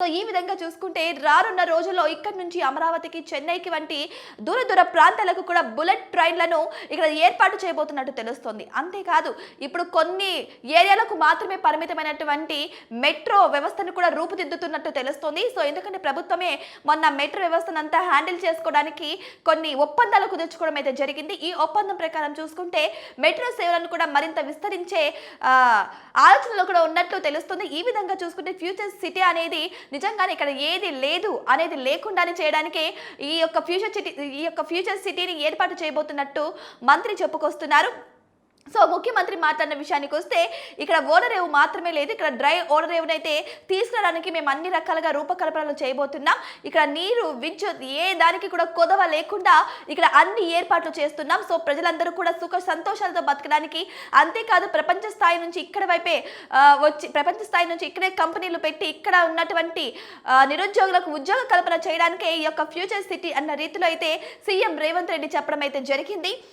So ఈ విధంగా చూసుకుంటే రానున్న రోజుల్లో ఇక్కడి నుంచి అమరావతికి, చెన్నైకి వంటి దూర దూర ప్రాంతాలకు కూడా బుల్లెట్ ట్రైన్లను ఇక్కడ ఏర్పాటు చేయబోతున్నట్టు తెలుస్తోంది. అంతేకాదు ఇప్పుడు కొన్ని ఏరియాలకు మాత్రమే పరిమితమైనటువంటి మెట్రో వ్యవస్థను కూడా రూపుదిద్దుతున్నట్టు తెలుస్తోంది. సో ఎందుకంటే ప్రభుత్వమే మొన్న మెట్రో వ్యవస్థను అంతా హ్యాండిల్ చేసుకోవడానికి కొన్ని ఒప్పందాలు కుదుర్చుకోవడం అయితే జరిగింది. ఈ ఒప్పందం ప్రకారం చూసుకుంటే మెట్రో సేవలను కూడా మరింత విస్తరించే ఆలోచనలో కూడా ఉన్నట్లు తెలుస్తుంది. ఈ విధంగా చూసుకుంటే ఫ్యూచర్ సిటీ అనేది నిజంగానే ఇక్కడ ఏది లేదు అనేది లేకుండానే చేయడానికి ఈ యొక్క ఫ్యూచర్ సిటీని ఏర్పాటు చేయబోతున్నట్టు మంత్రి చెప్పుకొస్తున్నారు. సో ముఖ్యమంత్రి మాట్లాడిన విషయానికి వస్తే ఇక్కడ ఓడరేవు మాత్రమే లేదు, ఇక్కడ డ్రై ఓడరేవునైతే తీసుకురావడానికి మేము అన్ని రకాలుగా రూపకల్పనలు చేయబోతున్నాం. ఇక్కడ నీరు, విద్యుత్ ఏ దానికి కూడా కొదవ లేకుండా ఇక్కడ అన్ని ఏర్పాట్లు చేస్తున్నాం. సో ప్రజలందరూ కూడా సుఖ సంతోషాలతో బతకడానికి, అంతేకాదు ప్రపంచ స్థాయి నుంచి ఇక్కడే కంపెనీలు పెట్టి ఇక్కడ ఉన్నటువంటి నిరుద్యోగులకు ఉద్యోగ కల్పన చేయడానికే ఈ యొక్క ఫ్యూచర్ సిటీ అన్న రీతిలో అయితే సీఎం రేవంత్ రెడ్డి చెప్పడం అయితే జరిగింది.